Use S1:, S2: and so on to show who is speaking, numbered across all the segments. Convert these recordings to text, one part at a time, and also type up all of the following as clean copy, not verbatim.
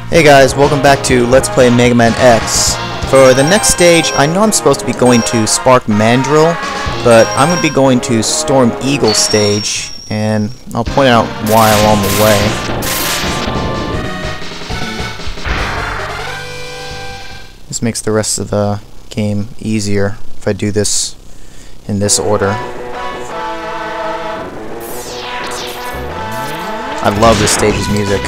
S1: Hey guys, welcome back to Let's Play Mega Man X. For the next stage, I know I'm supposed to be going to Spark Mandrill, but I'm going to be going to Storm Eagle stage, and I'll point out why along the way. This makes the rest of the game easier if I do this in this order. I love this stage's music.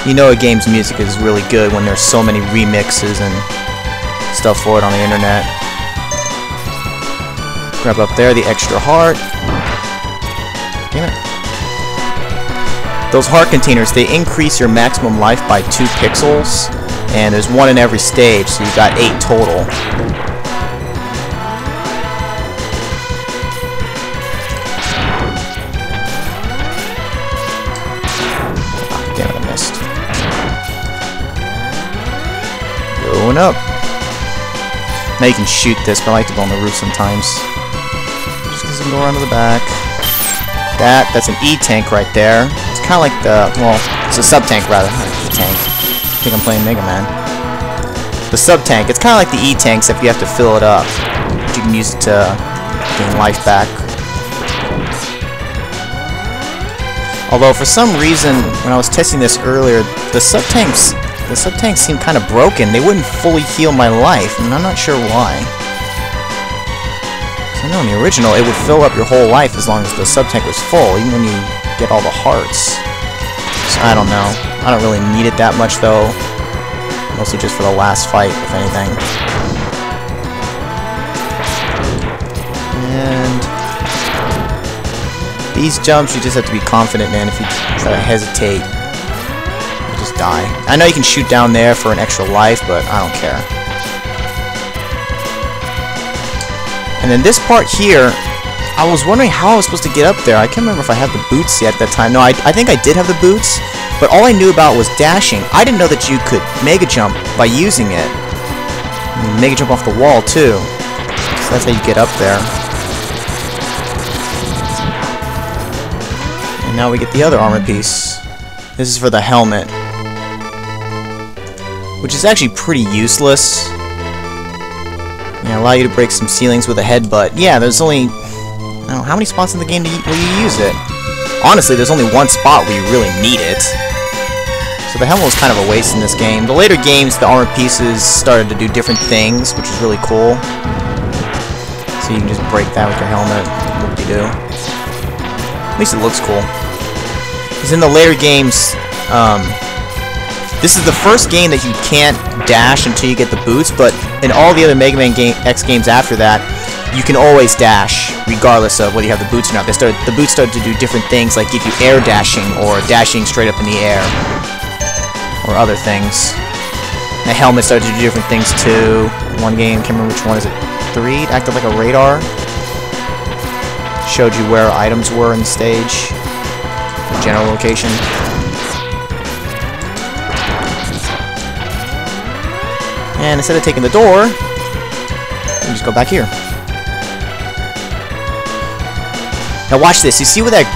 S1: You know a game's music is really good when there's so many remixes and stuff for it on the internet. Grab up there the extra heart. Damn it. Those heart containers, they increase your maximum life by 2 pixels, and there's 1 in every stage, so you've got 8 total. Going up. Now you can shoot this, but I like to go on the roof sometimes. Just because I can go around to the back. That's an E-tank right there. It's kind of like the, well, it's a sub-tank rather, not a tank. I think I'm playing Mega Man. The sub-tank, it's kind of like the E-tanks if you have to fill it up. But you can use it to gain life back. Although for some reason, when I was testing this earlier, the sub-tanks seem kind of broken. They wouldn't fully heal my life, and I'm not sure why. Because I know in the original, it would fill up your whole life as long as the sub-tank was full, even when you get all the hearts. So I don't know. I don't really need it that much, though. Mostly just for the last fight, if anything. And these jumps, you just have to be confident, man. If you try to hesitate, just die. I know you can shoot down there for an extra life, but I don't care. And then this part here, I was wondering how I was supposed to get up there. I can't remember if I had the boots yet at that time. No, I think I did have the boots, but all I knew about was dashing. I didn't know that you could mega jump by using it. You mega jump off the wall too. So that's how you get up there. And now we get the other armor piece. This is for the helmet, which is actually pretty useless. Yeah, allow you to break some ceilings with a headbutt. Yeah, there's only, I don't know, how many spots in the game will you use it? Honestly, there's only one spot where you really need it. So the helmet was kind of a waste in this game. The later games, the armor pieces started to do different things, which is really cool. So you can just break that with your helmet. What do you do? At least it looks cool. Because in the later games, this is the first game that you can't dash until you get the boots, but in all the other Mega Man X games after that, you can always dash, regardless of whether you have the boots or not. The boots started to do different things, like give you air dashing, or dashing straight up in the air, or other things. And the helmet started to do different things too. One game, can't remember which one, is it 3? It acted like a radar. Showed you where items were in the stage, the general location. And instead of taking the door, you just go back here. Now watch this. You see where that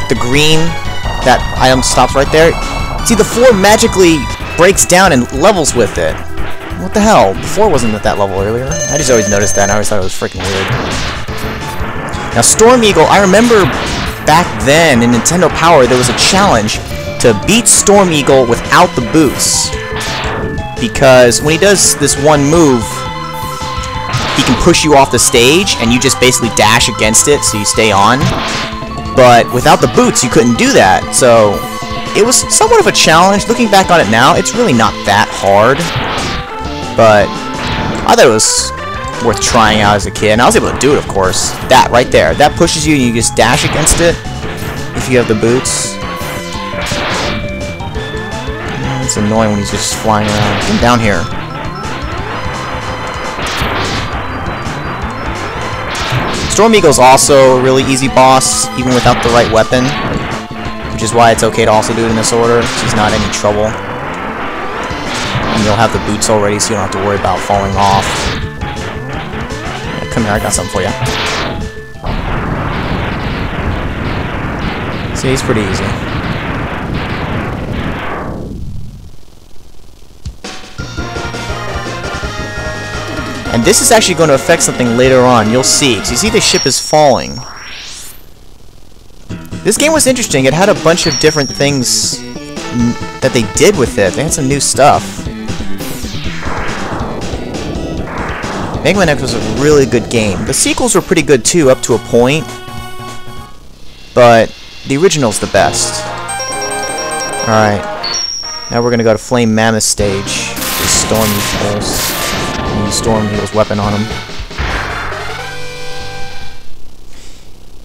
S1: item stops right there? See, the floor magically breaks down and levels with it. What the hell? The floor wasn't at that level earlier. I just always noticed that, and I always thought it was freaking weird. Now Storm Eagle, I remember back then in Nintendo Power, there was a challenge to beat Storm Eagle without the boots. Because when he does this one move, he can push you off the stage, and you just basically dash against it, so you stay on. But without the boots, you couldn't do that. So it was somewhat of a challenge. Looking back on it now, it's really not that hard. But I thought it was worth trying out as a kid, and I was able to do it, of course. That right there, that pushes you, and you just dash against it if you have the boots. It's annoying when he's just flying around. Get down here. Storm Eagle's also a really easy boss, even without the right weapon. Which is why it's okay to also do it in this order, because he's not any trouble. And you'll have the boots already, so you don't have to worry about falling off. Yeah, come here, I got something for you. See, he's pretty easy. And this is actually going to affect something later on, you'll see. Because you see the ship is falling. This game was interesting. It had a bunch of different things that they did with it. They had some new stuff. Mega Man X was a really good game. The sequels were pretty good too, up to a point. But the original's the best. Alright. Now we're gonna go to Flame Mammoth stage. Just Storm Eagles. Use Storm Eagle's weapon on him.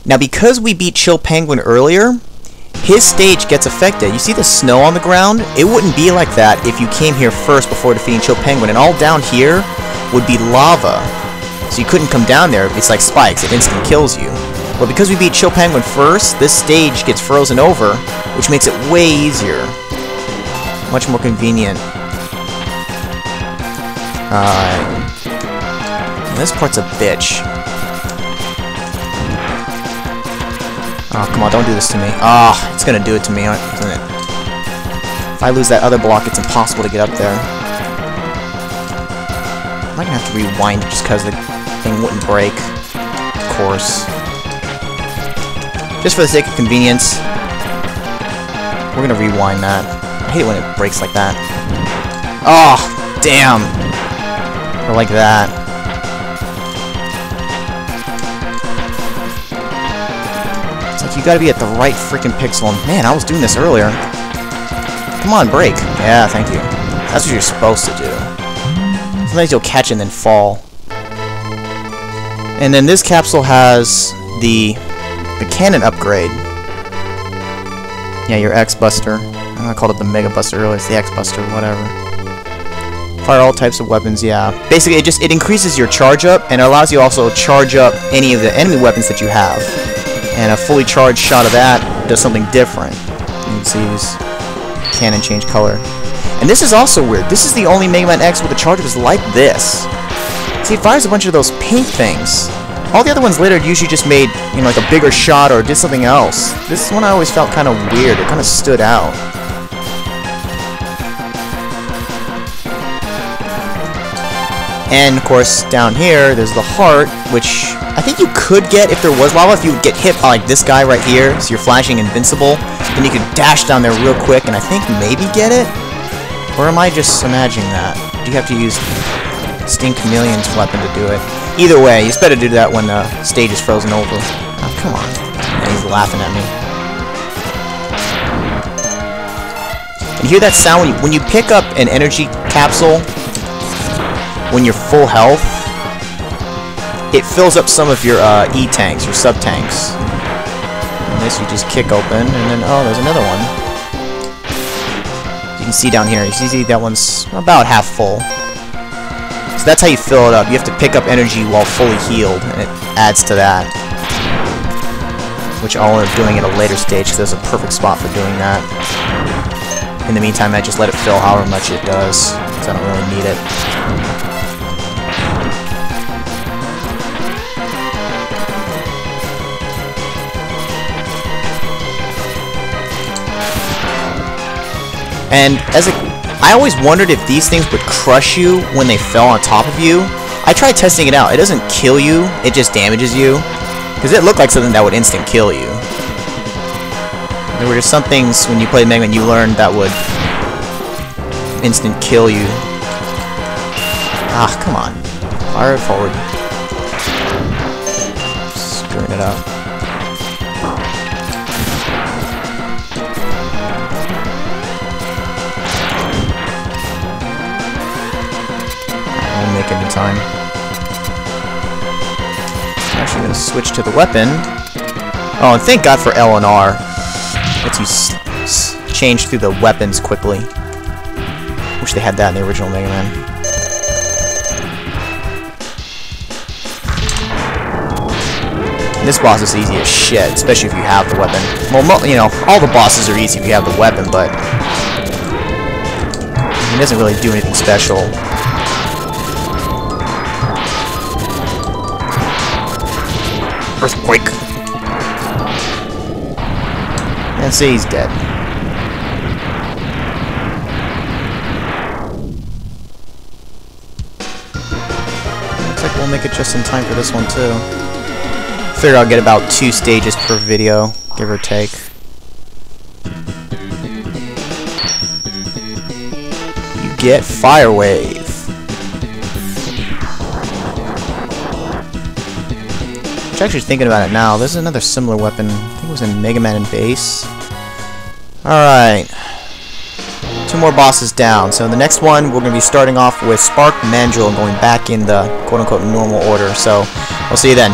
S1: Now because we beat Chill Penguin earlier, his stage gets affected. You see the snow on the ground? It wouldn't be like that if you came here first before defeating Chill Penguin. And all down here would be lava. So you couldn't come down there. It's like spikes. It instantly kills you. But because we beat Chill Penguin first, this stage gets frozen over, which makes it way easier. Much more convenient. Alright. This part's a bitch. Oh, come on, don't do this to me. Ah, oh, it's gonna do it to me, isn't it? If I lose that other block, it's impossible to get up there. I might have to rewind it just because the thing wouldn't break. Of course. Just for the sake of convenience, we're gonna rewind that. I hate it when it breaks like that. Oh, damn. Or like that. It's like you gotta be at the right freaking pixel. And man, I was doing this earlier. Come on, break. Yeah, thank you. That's what you're supposed to do. Sometimes you'll catch and then fall. And then this capsule has the cannon upgrade. Yeah, your X-Buster. I called it the Mega Buster earlier. It's the X-Buster, whatever. Fire all types of weapons, yeah. Basically, it increases your charge up, and it allows you also to charge up any of the enemy weapons that you have. And a fully charged shot of that does something different. You can see this cannon change color. And this is also weird. This is the only Mega Man X with a charge was like this. See, it fires a bunch of those pink things. All the other ones later usually just made, you know, like a bigger shot or did something else. This one I always felt kind of weird. It kind of stood out. And, of course, down here, there's the heart, which I think you could get if there was lava. If you would get hit by, like, this guy right here, so you're flashing invincible, then you could dash down there real quick and I think maybe get it? Or am I just imagining that? Do you have to use Sting Chameleon's weapon to do it? Either way, it's better to do that when the stage is frozen over. Oh, come on. And he's laughing at me. And you hear that sound when you pick up an energy capsule when you're full health, it fills up some of your E-tanks, your sub-tanks. And this you just kick open, and then, oh, there's another one. You can see down here, you see that one's about half full. So that's how you fill it up. You have to pick up energy while fully healed, and it adds to that. Which I'll end up doing at a later stage, because there's a perfect spot for doing that. In the meantime, I just let it fill however much it does, because I don't really need it. And I always wondered if these things would crush you when they fell on top of you. I tried testing it out. It doesn't kill you, it just damages you. Because it looked like something that would instant kill you. There were just some things when you played Mega Man you learned that would instant kill you. Ah, come on. Fire it forward. Screwing it up. Make it in time. I'm actually going to switch to the weapon. Oh, and thank God for L and R. Lets you change through the weapons quickly. Wish they had that in the original Mega Man. And this boss is easy as shit, especially if you have the weapon. Well, you know, all the bosses are easy if you have the weapon, but it doesn't really do anything special. Earthquake. see, he's dead. Looks like we'll make it just in time for this one, too. Figure I'll get about 2 stages per video, give or take. You get Fire Wave. Actually thinking about it now, there's another similar weapon. I think it was in Mega Man and Base. Alright. 2 more bosses down. So in the next one, we're going to be starting off with Spark, Mandrill, and going back in the quote-unquote normal order. So, I'll see you then.